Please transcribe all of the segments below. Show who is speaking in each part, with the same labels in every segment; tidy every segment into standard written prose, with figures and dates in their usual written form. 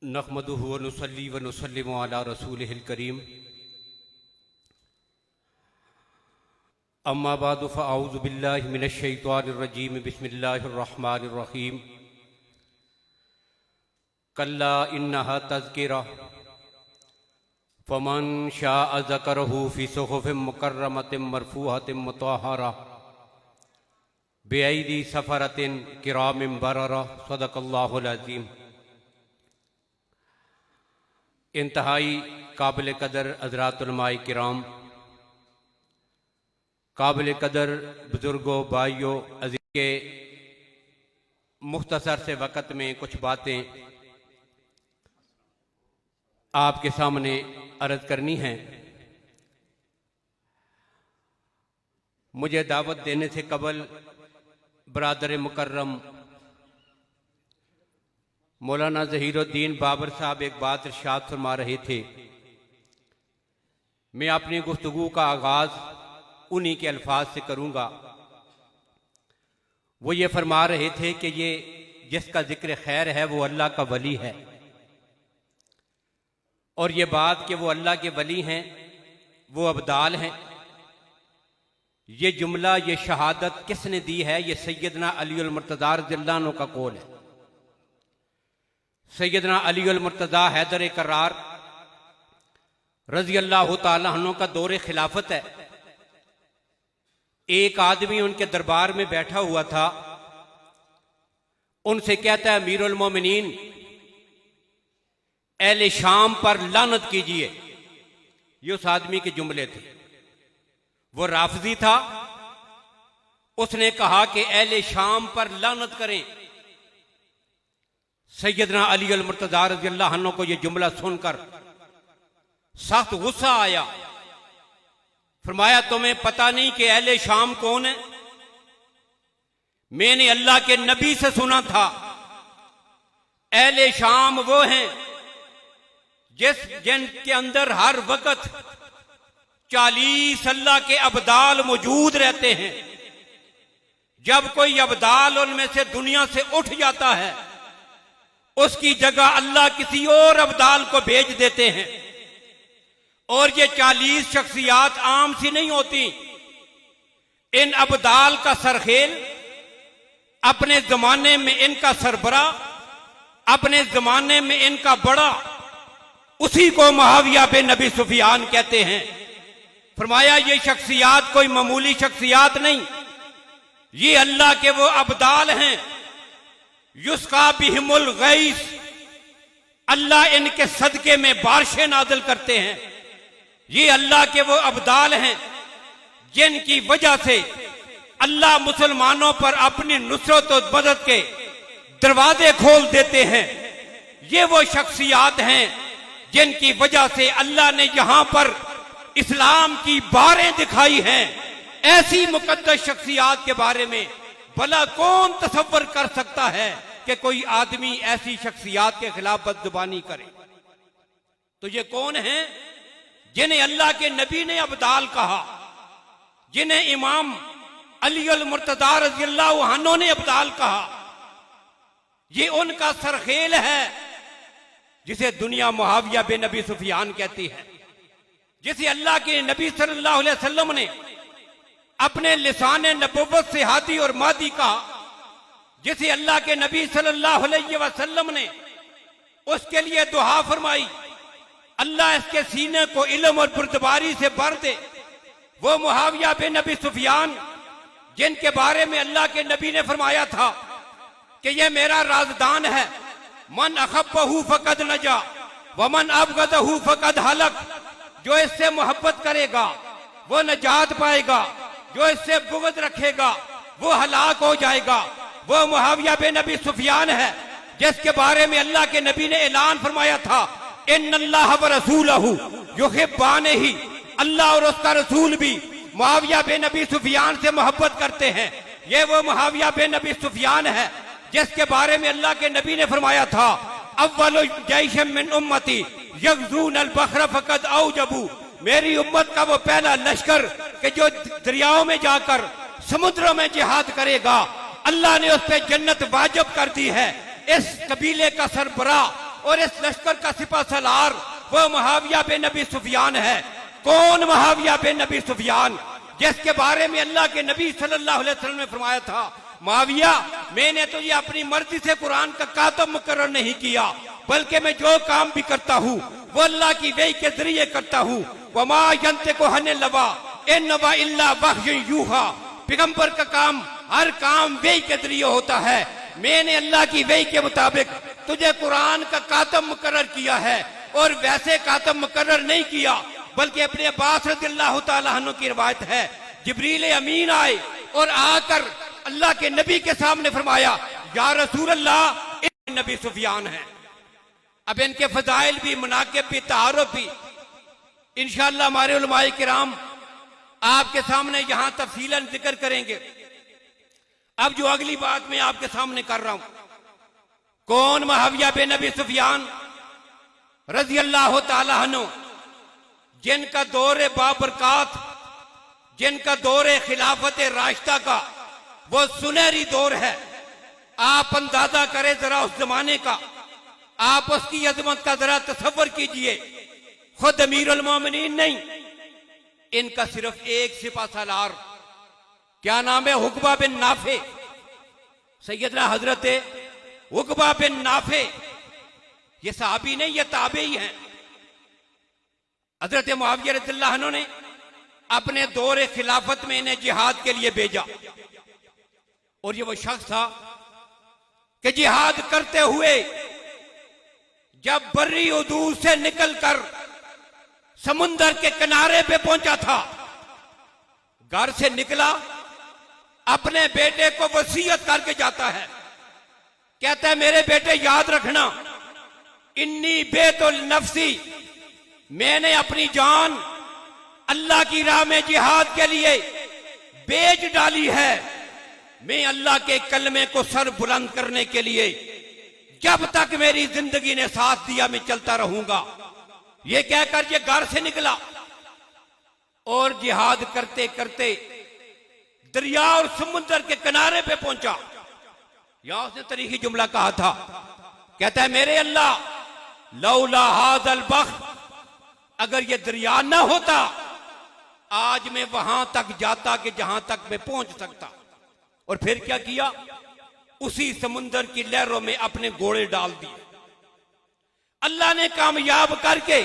Speaker 1: नहमदुहु व नुसल्ली व नुसल्लिमु अला रसूलिहिल करीम। अम्मा बादु फ़अऊज़ु बिल्लाहि मिनश शैतानिर रजीम। बिस्मिल्लाहिर रहमानिर रहीम। कल्ला इन्नहा तज़किरा फ़मन शाअ ज़करहु फ़ी सुहुफ़िन मुकर्रमतिन मरफ़ूअतिन मुतहहरा बिअयदी सफ़रतिन किरामिन बररा। सदक़ल्लाहुल अज़ीम। इंतहाई काबिल कदर हज़रात उलमाए किराम, काबिल कदर बुज़ुर्गों, भाइयों, अज़ीज़ के मुख्तसर से वक़्त में कुछ बातें आपके सामने अर्ज़ करनी हैं। मुझे दावत देने से कबल बरादर मुकर्रम मौलाना ज़हीरुद्दीन बाबर साहब एक बात इरशाद फरमा रहे थे। मैं अपनी गुफ्तगू का आगाज़ उन्हीं के अल्फाज से करूँगा। वो ये फरमा रहे थे कि ये जिसका जिक्र खैर है वो अल्लाह का वली है, और ये बात कि वो अल्लाह के वली हैं, वो अब्दाल हैं, ये जुमला, ये शहादत किसने दी है? ये सैयदना अली मुर्तज़ा रज़ियल्लाहु अन्हु का कौल है। सैयदना अली मुर्तज़ा हैदर करार रज़ियल्लाहु ताला अन्हु का दौरे खिलाफत है। एक आदमी उनके दरबार में बैठा हुआ था, उनसे कहता है, अमीरुल मोमिनीन, अहले शाम पर लानत कीजिए। ये उस आदमी के जुमले थे। वो राफजी था। उसने कहा कि अहले शाम पर लानत करें। सैयदना अली मुर्तज़ा रज़ियल्लाहु अन्हु को यह जुमला सुनकर सख्त गुस्सा आया। फरमाया, तुम्हें पता नहीं कि अहले शाम कौन है? मैंने अल्लाह के नबी से सुना था, अहले शाम वो हैं जिनके अंदर हर वक्त 40 अल्लाह के अब्दाल मौजूद रहते हैं। जब कोई अब्दाल उनमें से दुनिया से उठ जाता है, उसकी जगह अल्लाह किसी और अब्दाल को भेज देते हैं। और ये 40 शख्सियात आम सी नहीं होती। इन अब्दाल का सरखेल, अपने जमाने में इनका सरबरा, अपने जमाने में इनका बड़ा, उसी को मुआविया बिन अबी सुफियान कहते हैं। फरमाया, ये शख्सियात कोई मामूली शख्सियात नहीं, ये अल्लाह के वो अब्दाल हैं। युस्का बिहिमुल गैस, अल्लाह इनके सदके में बारिशें नाज़िल करते हैं। ये अल्लाह के वो अब्दाल हैं जिनकी वजह से अल्लाह मुसलमानों पर अपनी नुसरत और मदद के दरवाजे खोल देते हैं। ये वो शख्सियात हैं जिनकी वजह से अल्लाह ने यहां पर इस्लाम की बारें दिखाई हैं। ऐसी मुकद्दस शख्सियात के बारे में भला कौन तसव्वुर कर सकता है कि कोई आदमी ऐसी शख्सियात के खिलाफ बदजुबानी करे? तो ये कौन है जिन्हें अल्लाह के नबी ने अब्दाल कहा, जिन्हें इमाम अली मुर्तज़ा रज़ियल्लाहु अन्हु ने अब्दाल कहा? ये उनका सरखेल है जिसे दुनिया मुआविया बिन अबी सुफियान कहती है, जिसे अल्लाह के नबी सल्लल्लाहु अलैहि वसल्लम ने अपने लिसाने नबुव्वत से हादी और मादी कहा, जिसे अल्लाह के नबी सल्लल्लाहु अलैहि वसल्लम ने उसके लिए दुआ फरमाई, अल्लाह इसके सीने को इल्म और बुर्दबारी से भर दे। वो मुआविया बिन अबी सुफियान जिनके बारे में अल्लाह के नबी ने फरमाया था कि ये मेरा राजदान है, मन अखब्बहु फकद नजा व मन अबगदहु फकद हलक। जो इससे मोहब्बत करेगा वो नजात पाएगा, जो इससे बुग़्ज़ रखेगा वो हलाक हो जाएगा। वो मुआविया बिन अबी सुफियान है जिसके बारे में अल्लाह के नबी ने ऐलान फरमाया था, इन्नल्लाह व रसूलहु युहिब्बानही, अल्लाह और उसका रसूल भी मुआविया बिन अबी सुफियान से मोहब्बत करते हैं। ये वो मुआविया बिन अबी सुफियान है जिसके बारे में अल्लाह के नबी ने फरमाया था, अव्वलु जैश मिन उम्मती यग़ज़ून अल-बहर फक़द औजबू, मेरी उम्मत का वो पहला लश्कर कि जो दरियाओं में जाकर समुद्रों में जिहाद करेगा, अल्लाह ने उस पर जन्नत वाजिब कर दी है। इस कबीले का सरबरा और इस लश्कर का सिपा सलार वो मुआविया बिन अबी सुफियान है। कौन मुआविया बिन अबी सुफियान? जिसके बारे में अल्लाह के नबी सल्लल्लाहु अलैहि वसल्लम ने फरमाया था, मुआविया मैंने तुझे अपनी मर्जी से कुरान का कातब मुकर्रर नहीं किया, बल्कि मैं जो काम भी करता हूँ वो अल्लाह की वही के जरिए करता हूँ। वमा यंतिकु अनिल हवा इन हुवा इल्ला वह्युन यूहा। पैगंबर का काम हर काम वही के जरिए होता है। मैंने अल्लाह की वही के मुताबिक तुझे कुरान का कातब मुकर्रर किया है, और वैसे कातब मुकर्रर नहीं किया बल्कि अपने अब्बास रज़ियल्लाहु ताला अन्हु की रिवायत है, जिब्रील अमीन आए और आकर अल्लाह के नबी के सामने फरमाया, या रसूल अल्लाह इन नबी सुफियान है। अब इनके फजाइल भी, मनाकिब भी, तारुफ भी इंशाअल्लाह हमारे उलमाए किराम आपके सामने यहां तफसीलन जिक्र करेंगे। अब जो अगली बात मैं आपके सामने कर रहा हूं, कौन मुआविया बिन अबी सुफियान रज़ियल्लाहु ताला अन्हु, जिनका दौरे बाबरकात, जिनका दौरे खिलाफत राशिदा का वो सुनहरी दौर है। आप अंदाजा करें जरा उस जमाने का, आप उसकी अजमत का जरा तसव्वुर कीजिए। खुद अमीरुल मोमिनीन नहीं, इनका सिर्फ एक सिपा सालार, क्या नाम है, उकबा बिन नाफे, सैयदना हजरत उकबा बिन नाफे, ये सहाबी नहीं, ये ताबेई हैं। हजरत मुआविया रज़ियल्लाहु अन्हु ने अपने दौरे खिलाफत में इन्हें जिहाद के लिए भेजा, और ये वो शख्स था कि जिहाद करते हुए जब बर्री उदूर से निकलकर समुंदर के किनारे पे पहुंचा था, घर से निकला, अपने बेटे को वसीयत करके जाता है। कहता है, मेरे बेटे याद रखना, इन्नी बेतुल नफ्सी, मैंने अपनी जान अल्लाह की राह में जिहाद के लिए बेच डाली है। मैं अल्लाह के कलमे को सर बुलंद करने के लिए जब तक मेरी जिंदगी ने साथ दिया मैं चलता रहूंगा। ये कहकर ये घर से निकला और जिहाद करते करते दरिया और समुद्र के किनारे पे पहुंचा। यहां उसने तरीकी जुमला कहा था, कहता है, मेरे अल्लाह, लौला हादल बख्त, अगर ये दरिया ना होता आज मैं वहां तक जाता कि जहां तक मैं पहुंच सकता। और फिर क्या किया, उसी समुंदर की लहरों में अपने घोड़े डाल दिए। अल्लाह ने कामयाब करके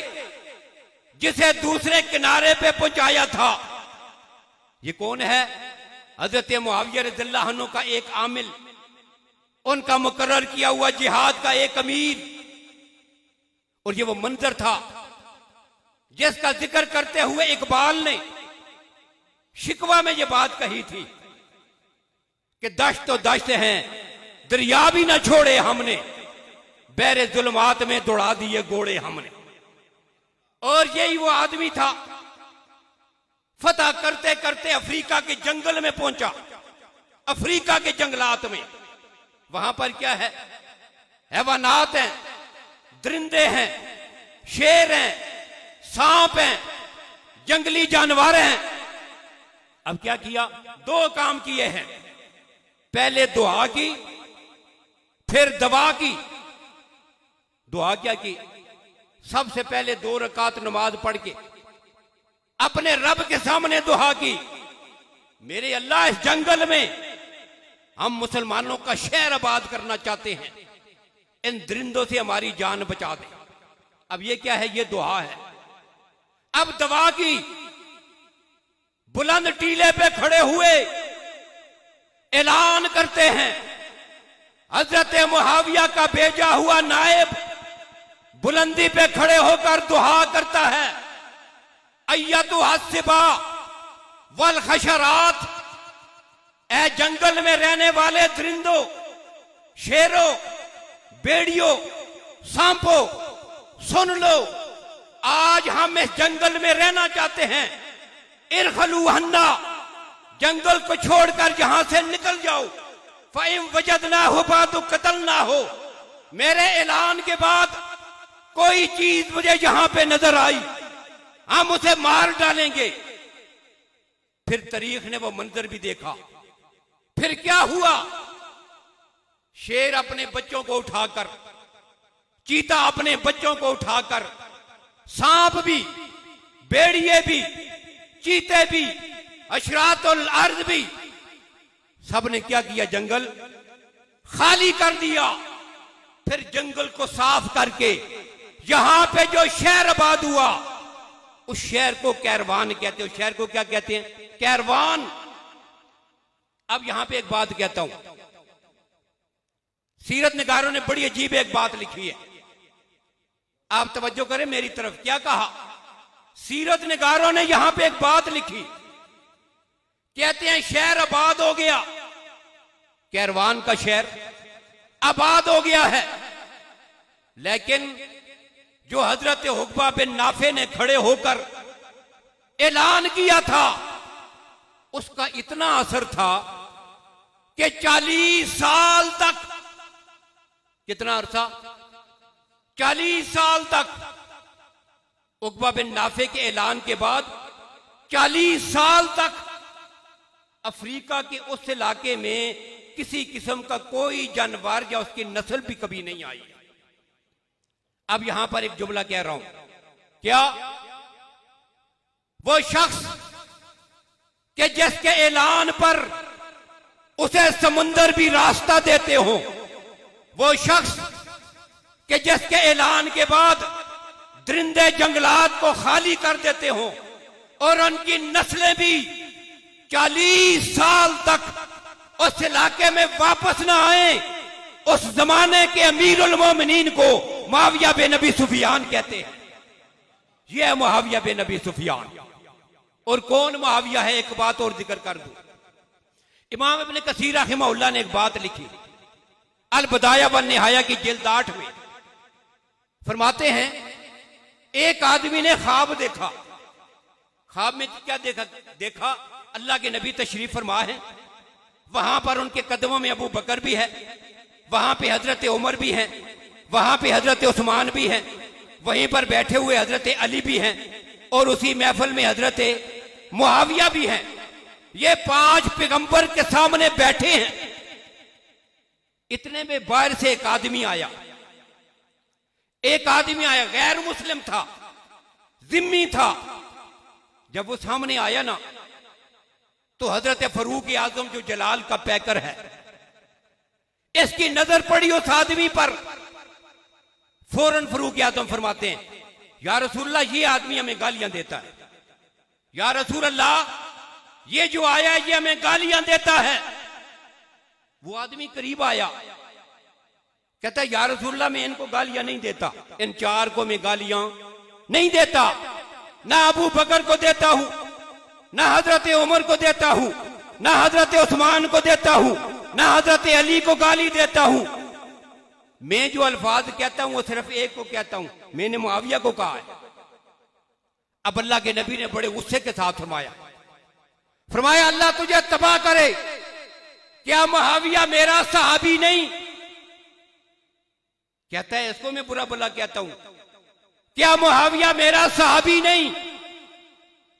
Speaker 1: जिसे दूसरे किनारे पे पहुंचाया था, ये कौन है, हजरत मुआविया रज़ियल्लाहु अन्हु का एक आमिल, उनका मुकर्रर किया हुआ जिहाद का एक अमीर। और ये वो मंजर था जिसका जिक्र करते हुए इकबाल ने शिकवा में ये बात कही थी कि दश्त तो दश्त हैं, दरिया भी ना छोड़े हमने, बहरे जुल्मात में दौड़ा दिए घोड़े हमने। और यही वो आदमी था, फतह करते करते अफ्रीका के जंगल में पहुंचा, अफ्रीका के जंगलात में। वहां पर क्या है, हैवानात हैं, दरिंदे हैं, शेर हैं, सांप हैं, जंगली जानवर हैं। अब क्या किया, दो काम किए हैं, पहले दुआ की, फिर दवा की। दुआ क्या की, सबसे पहले 2 रकात नमाज पढ़ के अपने रब के सामने दुआ की, मेरे अल्लाह, इस जंगल में हम मुसलमानों का शहर आबाद करना चाहते हैं, इन दरिंदों से हमारी जान बचा दे। अब ये क्या है, ये दुआ है। अब दवा की, बुलंद टीले पे खड़े हुए ऐलान करते हैं, हजरत मुआविया का भेजा हुआ नायब बुलंदी पे खड़े होकर दुआ करता है, अय्यतु हस्सिबा वल खशरात, ए जंगल में रहने वाले दरिंदों, शेरों, बेड़ियों, सांपों, सुन लो, आज हम इस जंगल में रहना चाहते हैं। इरखलू हन्ना, जंगल को छोड़कर यहां से निकल जाओ। फ़इम वजदना हो बात कतल ना हो, मेरे ऐलान के बाद कोई चीज मुझे यहां पे नजर आई, हम उसे मार डालेंगे। फिर तारीख ने वो मंजर भी देखा। फिर क्या हुआ, शेर अपने बच्चों को उठाकर चीता अपने बच्चों को उठाकर, सांप भी, भेड़िए भी, चीते भी, अशरातुल अर्ज भी, सबने क्या किया? जंगल खाली कर दिया। फिर जंगल को साफ करके यहां पे जो शहर आबाद हुआ, उस शहर को कैरवान कहते हैं। उस शहर को क्या कहते हैं? कैरवान। अब यहां पे एक बात कहता हूं, सीरत निगारों ने बड़ी अजीब एक बात लिखी है, आप तवज्जो करें मेरी तरफ। क्या कहा? सीरत निगारों ने यहां पे एक बात लिखी, कहते हैं शहर आबाद हो गया, कैरवान का शहर आबाद हो गया है, लेकिन जो हजरत उक़बा बिन नाफे ने खड़े होकर ऐलान किया था, उसका इतना असर था कि 40 साल तक, कितना अरसा? 40 साल तक उक़बा बिन नाफे के ऐलान के बाद 40 साल तक अफ्रीका के उस इलाके में किसी किस्म का कोई जानवर या उसकी नस्ल भी कभी नहीं आई। अब यहां पर एक जुमला कह रहा हूं, क्या वो शख्स कि जिसके ऐलान पर उसे समुंदर भी रास्ता देते हो, वो शख्स कि जिसके ऐलान के बाद दरिंदे जंगलात को खाली कर देते हो और उनकी नस्लें भी 40 साल तक उस इलाके में वापस ना आए, उस जमाने के अमीरुल मोमिनीन को मुआविया बिन अबी सुफियान कहते हैं। यह है मुआविया बिन अबी सुफियान। और कौन मुआविया है? एक बात और जिक्र कर दूं, इमाम इब्न कसीर रहमहुल्लाह ने एक बात लिखी अल बदाया वन निहाया की जिल्द 8 में, फरमाते हैं एक आदमी ने ख्वाब देखा। ख्वाब में क्या देखा? अल्लाह के नबी तशरीफ फरमा है, वहां पर उनके कदमों में अबू बकर भी है, वहां पे हजरत उमर भी हैं, वहां पे हजरत उस्मान भी हैं, वहीं पर बैठे हुए हजरत अली भी हैं, और उसी महफिल में हजरत मुआविया भी हैं। ये 5 पैगंबर के सामने बैठे हैं। इतने में बाहर से एक आदमी आया, गैर मुस्लिम था, जिम्मी था। जब वो सामने आया ना, तो हजरत फरूक आजम जो जलाल का पैकर है, इसकी नजर पड़ी उस आदमी पर। फौरन फरूक आजम फरमाते हैं, या रसूलल्लाह, ये आदमी हमें गालियां देता है। या रसूल अल्लाह, ये जो आया ये हमें गालियां देता है। वो आदमी करीब आया, कहता है या रसूलल्लाह, मैं इनको गालियां नहीं देता, इन 4 को मैं गालियां नहीं देता, ना अबू बकर को देता हूं, ना हजरत उमर को देता हूं, ना हजरत उस्मान को देता हूं, ना हजरत अली को गाली देता हूं। मैं जो अल्फाज कहता हूं वो सिर्फ एक को कहता हूं, मैंने मुआविया को कहा है। अब अल्लाह के नबी ने बड़े गुस्से के साथ फरमाया अल्लाह तुझे तबाह करे, क्या मुआविया मेरा सहाबी नहीं? कहता है इसको मैं बुरा भला कहता हूं, क्या मुआविया मेरा सहाबी नहीं?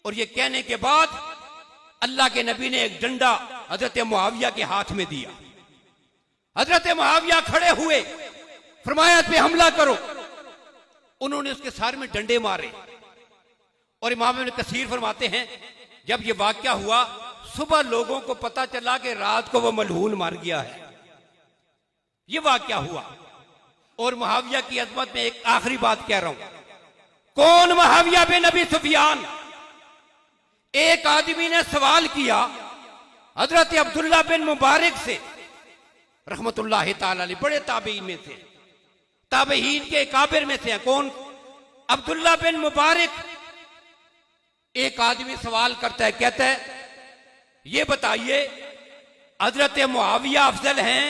Speaker 1: और ये कहने के बाद अल्लाह के नबी ने एक डंडा हजरत मुआविया के हाथ में दिया। हजरत मुआविया खड़े हुए, फरमाया पे हमला करो। उन्होंने उसके सर में डंडे मारे। और इमाम इब्न कसीर फरमाते हैं जब ये वाकया हुआ, सुबह लोगों को पता चला कि रात को वो मलहून मार गया है। ये वाकया हुआ। और मुआविया की अजमत में एक आखिरी बात कह रहा हूं, कौन मुआविया बिन अबी सुफियान? एक आदमी ने सवाल किया हजरत अब्दुल्ला बिन मुबारक से रहमतुल्लाह ताला अलैह, बड़े ताबईन में थे, ताबईन के काबिर में थे। कौन? अब्दुल्ला बिन मुबारक। एक आदमी सवाल करता है, कहता है ये बताइए हजरत मुआविया अफजल हैं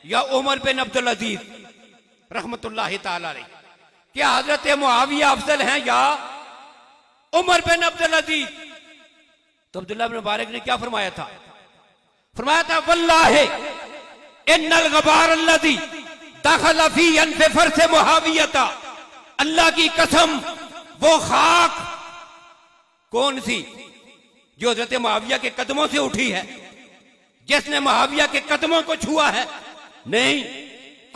Speaker 1: या उमर बिन अब्दुल अजीज रहमतुल्लाह ताला अलैह? क्या हजरत मुआविया अफजल हैं या उमर बिन अब्दुल अजीज? तो अब्दुल्ला बिन मुबारक ने क्या फरमाया था? फरमाया था वल्लाहि इन्नल गबार अल्लज़ी दखल फी अनफ़ फर्स मुआविया, अल्लाह की कसम वो खाक कौन सी जो हजरत मुआविया के कदमों से उठी है, जिसने मुआविया के कदमों को छुआ है? नहीं।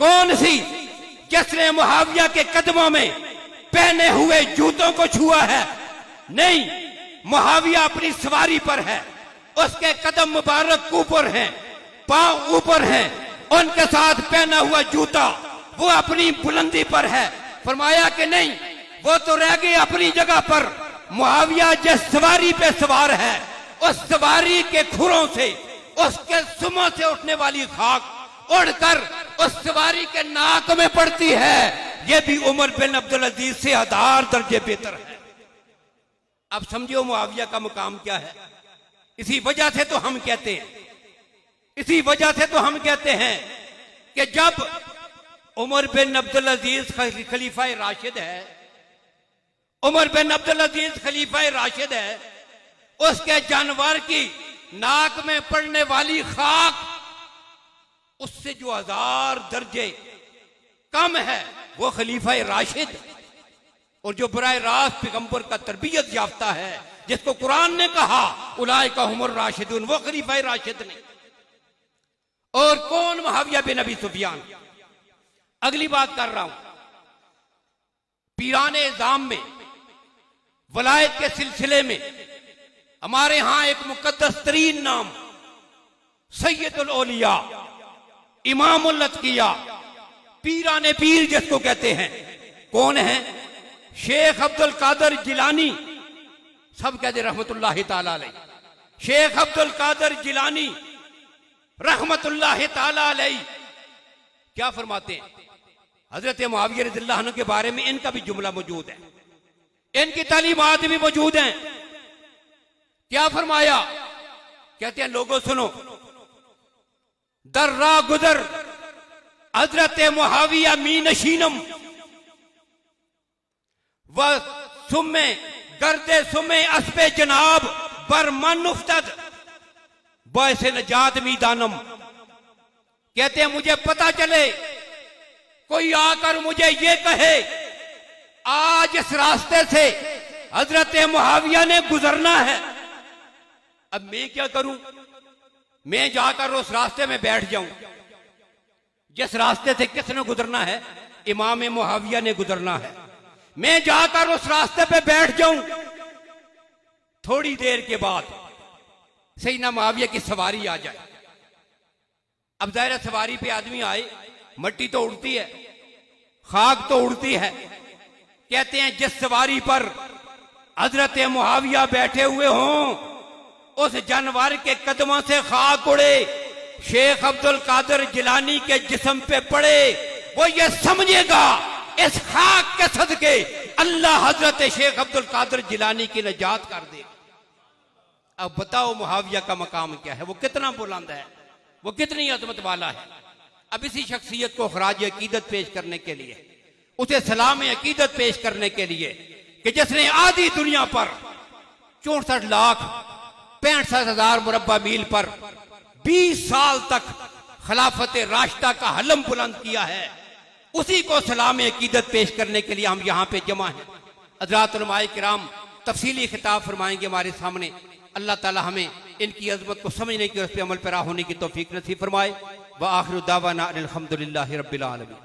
Speaker 1: कौन सी? जिसने मुआविया के कदमों में पहने हुए जूतों को छुआ है। नहीं, मुआविया अपनी सवारी पर है, उसके कदम मुबारक ऊपर हैं, पांव ऊपर हैं, उनके साथ पहना हुआ जूता वो अपनी बुलंदी पर है। फरमाया कि नहीं, वो तो रह गए अपनी जगह पर। मुआविया जिस सवारी पे सवार है, उस सवारी के खुरों से, उसके सुमों से उठने वाली खाक उड़कर उस सवारी के नाक में पड़ती है। यह भी उमर बिन अब्दुल अजीज से 1000 दर्जे बेहतर है। अब समझो मुआविया का मुकाम क्या है। इसी वजह से तो हम कहते हैं, इसी वजह से तो हम कहते हैं कि जब उमर बिन अब्दुल अजीज खलीफा राशिद है, उमर बिन अब्दुल अजीज खलीफा राशिद है, उसके जानवर की नाक में पड़ने वाली खाक उससे जो 1000 दर्जे कम है, वो खलीफा राशिद और जो बराए रास्त पैगंबर का तरबियत याफ्ता है, जिसको कुरान ने कहा उलाइका हुमुर राशिदून, वो खलीफा राशिद नहीं। और कौन? मुआविया बिन अबी सुफियान। अगली बात कर रहा हूं, पीराने इज़ाम में वलायत के सिलसिले में हमारे यहां एक मुकद्दस तरीन नाम सैयदुल औलिया, इमामुल अतकिया, पीराने पीर जिसको कहते हैं, कौन है? शेख अब्दुल कादर जिलानी। सब कहते रहमतुल्लाह ताला अलैह। शेख अब्दुल कादर जिलानी रहमतुल्लाह ताला अलैह क्या फरमाते हैं? हजरत मुआविया रज़ियल्लाहु अन्हु के बारे में इनका भी जुमला मौजूद है, इनकी तालीमात भी मौजूद हैं। क्या फरमाया? कहते हैं लोगों सुनो, दर्रा गुदर हजरत मुआविया मी नशीनम व सुमे गर्दे सुमे अस्पे जनाब बरमन उफ्तद बयसे नजात मीदानम। कहते हैं मुझे पता चले, कोई आकर मुझे ये कहे आज इस रास्ते से हजरत मुआविया ने गुजरना है, अब मैं क्या करूं? मैं जाकर उस रास्ते में बैठ जाऊं। जिस रास्ते से किसने गुजरना है? इमाम मुआविया ने गुजरना है। मैं जाकर उस रास्ते पे बैठ जाऊं। थोड़ी देर के बाद सैयदना मुआविया की सवारी आ जाए। अब ज़ाहिर सवारी पे आदमी आए, मट्टी तो उड़ती है, खाक तो उड़ती है। कहते हैं जिस सवारी पर हजरत मुआविया बैठे हुए हों, उस जानवर के कदमों से खाक उड़े, शेख अब्दुल कादर जिलानी के जिस्म पे पड़े, वो ये समझेगा इस खाक के सदके अल्लाह हजरत शेख अब्दुल कादर जिलानी की नजात कर दे। अब बताओ मुआविया का मकाम क्या है, वो कितना बुलंद है, वो कितनी अजमत वाला है। अब इसी शख्सियत को खराज अकीदत पेश करने के लिए, उसे सलाम अकीदत पेश करने के लिए कि जिसने आधी दुनिया पर 64,65,000 मुरब्बा मील पर 20 साल तक खिलाफत राशिदा का हलम बुलंद किया है, उसी को सलाम अकीदत पेश करने के लिए हम यहाँ पे जमा हैं। हज़रात उलमाए किराम तफसीली खिताब फरमाएंगे हमारे सामने। अल्लाह ताला हमें इनकी अजमत को समझने की और उस पर अमल पैरा होने की तौफीक नसीब फरमाए। व आखिर दावाना अनिल हम्दुलिल्लाहि रब्बिल आलमीन।